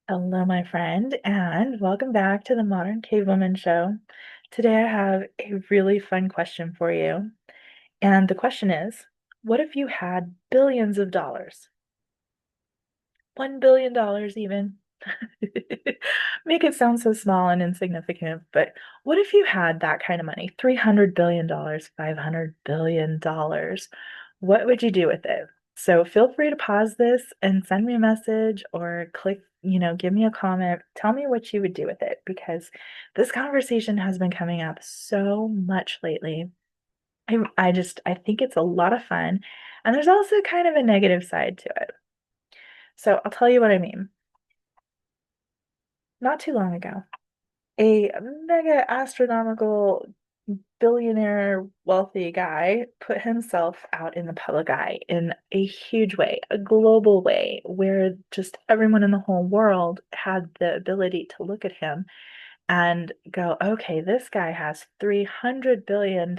Hello, my friend, and welcome back to the Modern Cavewoman Show. Today, I have a really fun question for you. And the question is, what if you had billions of dollars? $1 billion even. Make it sound so small and insignificant, but what if you had that kind of money? $300 billion, $500 billion. What would you do with it? So feel free to pause this and send me a message or click, give me a comment. Tell me what you would do with it because this conversation has been coming up so much lately. I think it's a lot of fun. And there's also kind of a negative side to it. So I'll tell you what I mean. Not too long ago, a mega astronomical billionaire wealthy guy put himself out in the public eye in a huge way, a global way, where just everyone in the whole world had the ability to look at him and go, okay, this guy has $300 billion,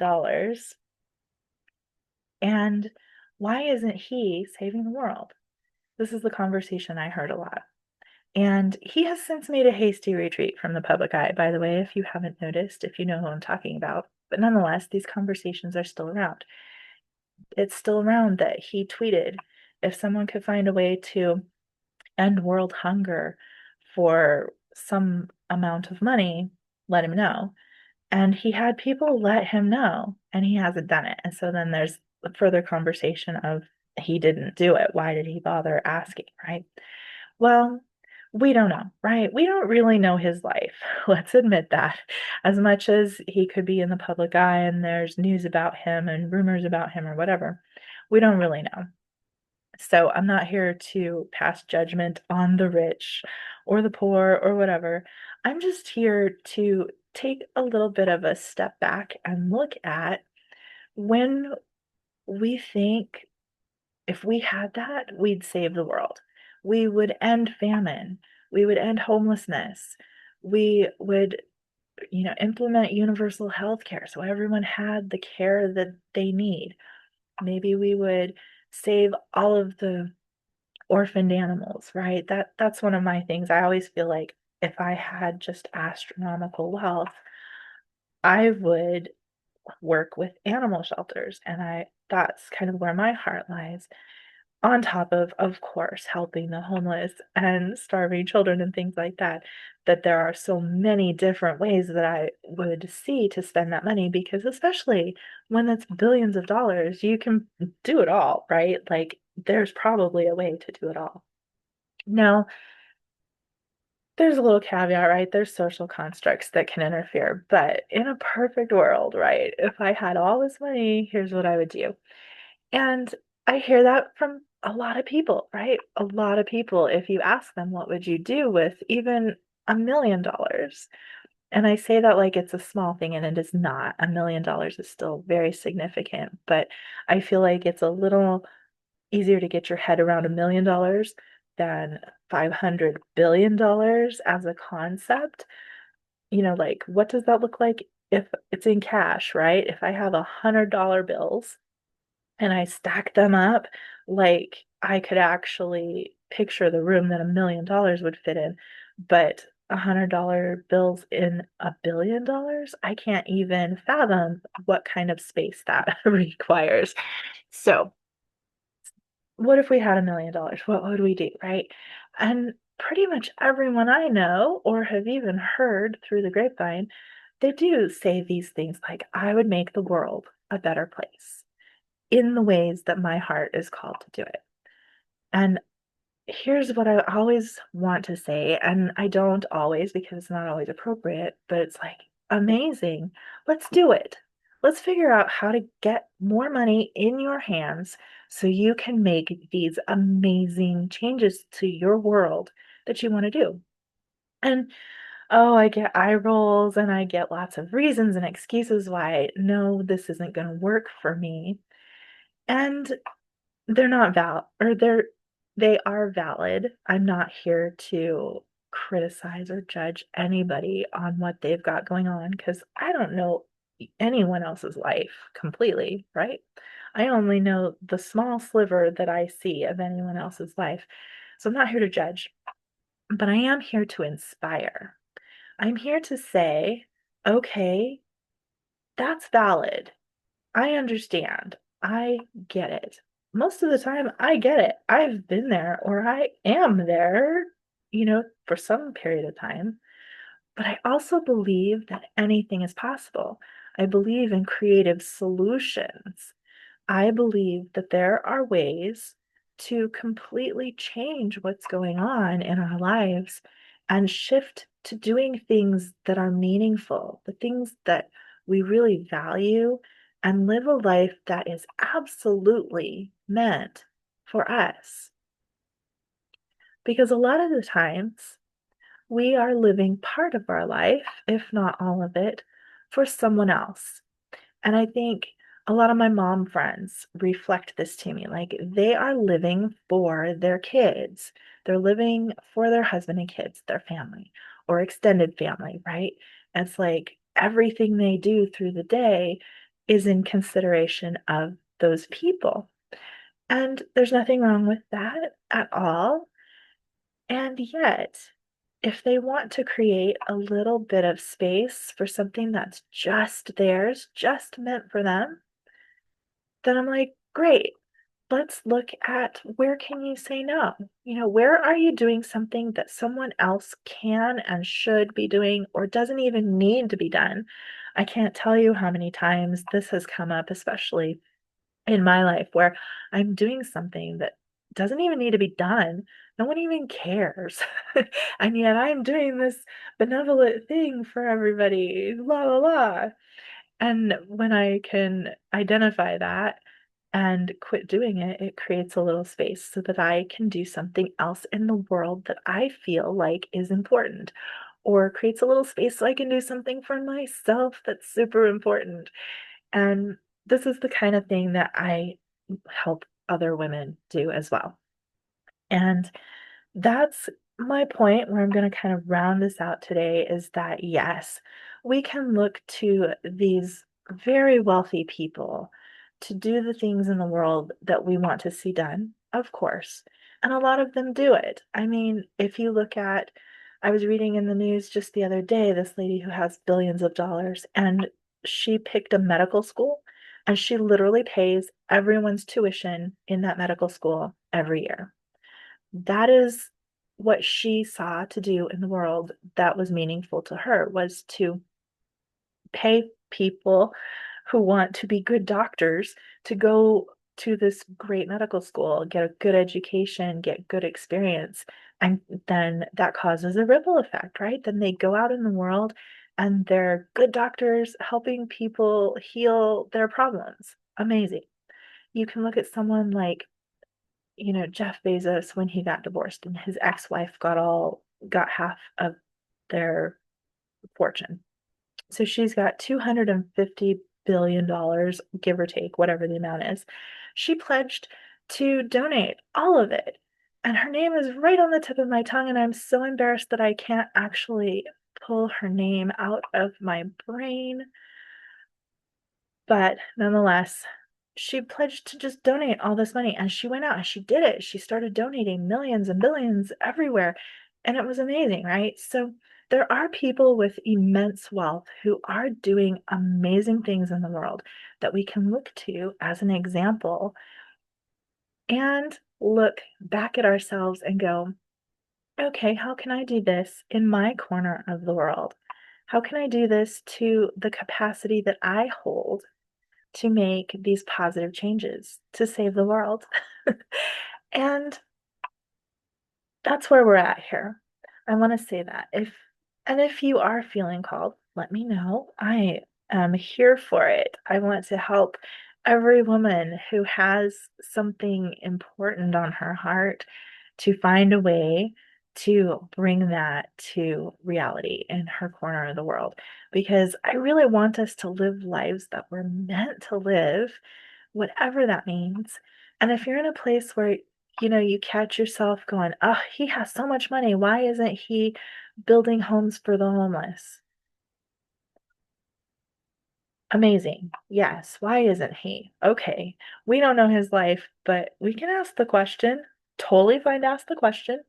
and why isn't he saving the world? This is the conversation I heard a lot. And he has since made a hasty retreat from the public eye, by the way, if you haven't noticed, if you know who I'm talking about. But nonetheless, these conversations are still around. It's still around that he tweeted if someone could find a way to end world hunger for some amount of money, let him know. And he had people let him know, and he hasn't done it. And so then there's a further conversation of he didn't do it. Why did he bother asking, right? Well, we don't know, right? We don't really know his life. Let's admit that. As much as he could be in the public eye and there's news about him and rumors about him or whatever, we don't really know. So I'm not here to pass judgment on the rich or the poor or whatever. I'm just here to take a little bit of a step back and look at when we think if we had that, we'd save the world. We would end famine. We would end homelessness. We would, implement universal health care so everyone had the care that they need. Maybe we would save all of the orphaned animals, right? That's one of my things. I always feel like if I had just astronomical wealth, I would work with animal shelters and I that's kind of where my heart lies on top of course, helping the homeless and starving children and things like that, that there are so many different ways that I would see to spend that money because especially when it's billions of dollars, you can do it all, right? Like there's probably a way to do it all. Now, there's a little caveat, right? There's social constructs that can interfere, but in a perfect world, right? If I had all this money, here's what I would do. And I hear that from a lot of people, right? A lot of people, if you ask them, what would you do with even $1 million? And I say that like it's a small thing, and it is not. $1 million is still very significant, but I feel like it's a little easier to get your head around $1 million than $500 billion as a concept. Like what does that look like if it's in cash, right? If I have $100 bills and I stack them up, like I could actually picture the room that $1 million would fit in. But $100 bills in $1 billion, I can't even fathom what kind of space that requires. So, what if we had $1 million? What would we do, right? And pretty much everyone I know or have even heard through the grapevine, they do say these things like, I would make the world a better place in the ways that my heart is called to do it. And here's what I always want to say, and I don't always because it's not always appropriate, but it's like, amazing. Let's do it. Let's figure out how to get more money in your hands so you can make these amazing changes to your world that you want to do. And oh, I get eye rolls and I get lots of reasons and excuses why no, this isn't going to work for me. And they're not they are valid. I'm not here to criticize or judge anybody on what they've got going on because I don't know anyone else's life completely, right? I only know the small sliver that I see of anyone else's life. So I'm not here to judge. but I am here to inspire. I'm here to say, okay, that's valid. I understand. I get it. Most of the time, I get it. I've been there or I am there, for some period of time. But I also believe that anything is possible. I believe in creative solutions. I believe that there are ways to completely change what's going on in our lives and shift to doing things that are meaningful, the things that we really value, and live a life that is absolutely meant for us. Because a lot of the times, we are living part of our life, if not all of it, for someone else. And I think a lot of my mom friends reflect this to me. Like they are living for their kids, they're living for their husband and kids, their family or extended family, right? And it's like everything they do through the day is in consideration of those people. And there's nothing wrong with that at all. And yet, if they want to create a little bit of space for something that's just theirs, just meant for them, then I'm like, great. Let's look at where can you say no? Where are you doing something that someone else can and should be doing or doesn't even need to be done? I can't tell you how many times this has come up, especially in my life where I'm doing something that doesn't even need to be done. No one even cares. And yet I'm doing this benevolent thing for everybody, la la la. And when I can identify that and quit doing it, it creates a little space so that I can do something else in the world that I feel like is important, or creates a little space so I can do something for myself that's super important. And this is the kind of thing that I help other women do as well. And that's my point where I'm going to kind of round this out today is that yes, we can look to these very wealthy people to do the things in the world that we want to see done, of course. And a lot of them do it. I mean, if you look at, I was reading in the news just the other day, this lady who has billions of dollars, and she picked a medical school and she literally pays everyone's tuition in that medical school every year. That is what she saw to do in the world that was meaningful to her, was to pay people who want to be good doctors to go to this great medical school, get a good education, get good experience. And then that causes a ripple effect, right? Then they go out in the world and they're good doctors helping people heal their problems. Amazing. You can look at someone like Jeff Bezos when he got divorced and his ex-wife got half of their fortune. So she's got $250 billion, give or take, whatever the amount is. She pledged to donate all of it. And her name is right on the tip of my tongue, and I'm so embarrassed that I can't actually pull her name out of my brain. But nonetheless, she pledged to just donate all this money and she went out and she did it. She started donating millions and billions everywhere. And it was amazing, right? So there are people with immense wealth who are doing amazing things in the world that we can look to as an example and look back at ourselves and go, okay, how can I do this in my corner of the world? How can I do this to the capacity that I hold to make these positive changes to save the world? And that's where we're at here. I want to say that if you are feeling called, let me know. I am here for it. I want to help every woman who has something important on her heart to find a way to bring that to reality in her corner of the world. Because I really want us to live lives that we're meant to live, whatever that means. And if you're in a place where you catch yourself going, oh, he has so much money. Why isn't he building homes for the homeless? Amazing. Yes. Why isn't he? Okay. We don't know his life, but we can ask the question. Totally fine to ask the question.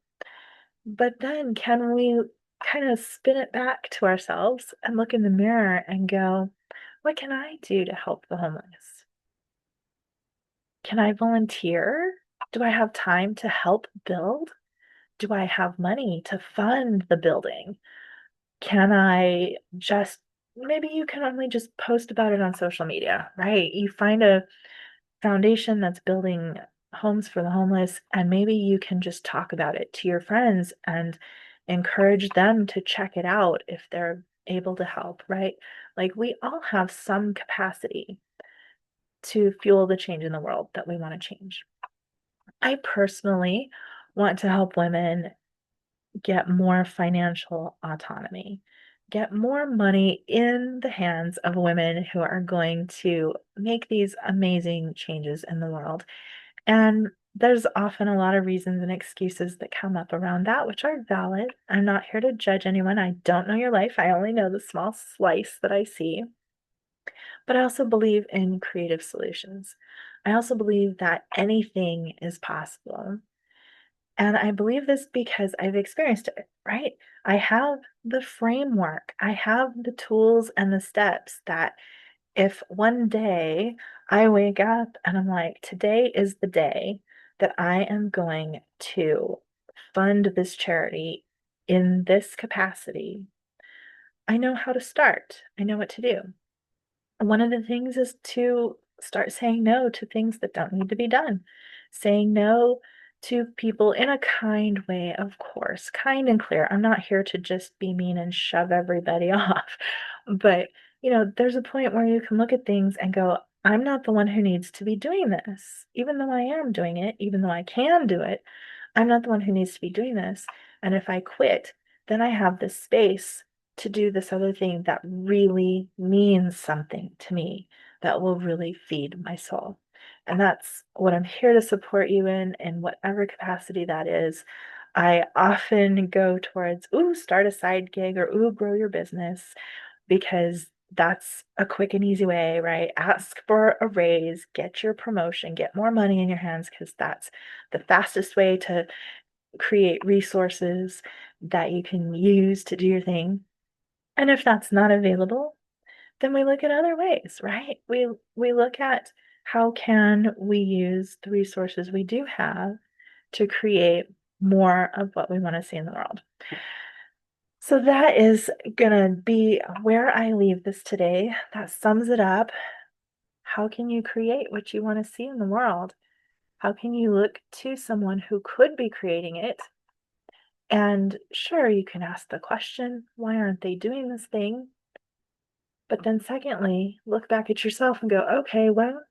But then can we kind of spin it back to ourselves and look in the mirror and go, what can I do to help the homeless? Can I volunteer? Do I have time to help build? Do I have money to fund the building? Can I just, maybe you can only just post about it on social media, right? You find a foundation that's building homes for the homeless, and maybe you can just talk about it to your friends and encourage them to check it out if they're able to help, right? Like we all have some capacity to fuel the change in the world that we want to change. I personally want to help women get more financial autonomy, get more money in the hands of women who are going to make these amazing changes in the world. And there's often a lot of reasons and excuses that come up around that, which are valid. I'm not here to judge anyone. I don't know your life. I only know the small slice that I see. But I also believe in creative solutions. I also believe that anything is possible. And I believe this because I've experienced it, right? I have the framework, I have the tools and the steps that if one day I wake up and I'm like, today is the day that I am going to fund this charity in this capacity, I know how to start. I know what to do. One of the things is to start saying no to things that don't need to be done. Saying no to people in a kind way, of course, kind and clear. I'm not here to just be mean and shove everybody off. But, there's a point where you can look at things and go, I'm not the one who needs to be doing this. Even though I am doing it, even though I can do it, I'm not the one who needs to be doing this. And if I quit, then I have this space to do this other thing that really means something to me, that will really feed my soul. And that's what I'm here to support you in whatever capacity that is. I often go towards, ooh, start a side gig, or ooh, grow your business, because that's a quick and easy way, right? Ask for a raise, get your promotion, get more money in your hands, because that's the fastest way to create resources that you can use to do your thing. And if that's not available, then we look at other ways, right? We look at how can we use the resources we do have to create more of what we want to see in the world. So that is gonna be where I leave this today. That sums it up. How can you create what you want to see in the world? How can you look to someone who could be creating it? And sure, you can ask the question, why aren't they doing this thing? But then, secondly, look back at yourself and go, okay, well,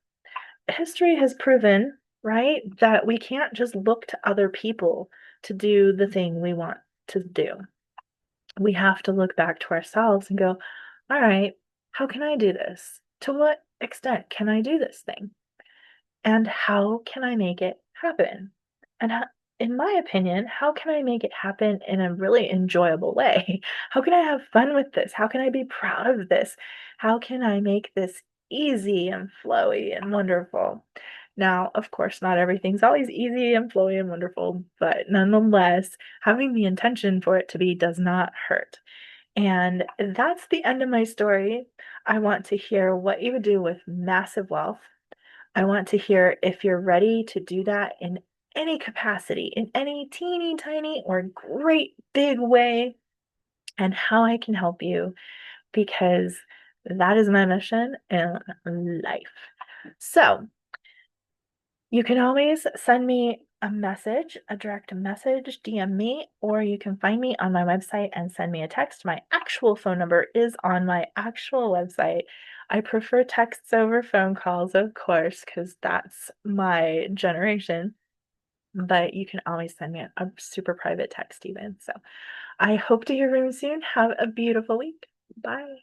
history has proven, right, that we can't just look to other people to do the thing we want to do. We have to look back to ourselves and go, all right, how can I do this? To what extent can I do this thing? And how can I make it happen? And in my opinion, how can I make it happen in a really enjoyable way? How can I have fun with this? How can I be proud of this? How can I make this easy and flowy and wonderful? Now, of course, not everything's always easy and flowy and wonderful, but nonetheless, having the intention for it to be does not hurt. And that's the end of my story. I want to hear what you would do with massive wealth. I want to hear if you're ready to do that in any capacity, in any teeny tiny or great big way, and how I can help you, because that is my mission in life. So you can always send me a message, a direct message, DM me, or you can find me on my website and send me a text. My actual phone number is on my actual website. I prefer texts over phone calls, of course, because that's my generation. But you can always send me a super private text, even. So I hope to hear from you soon. Have a beautiful week. Bye.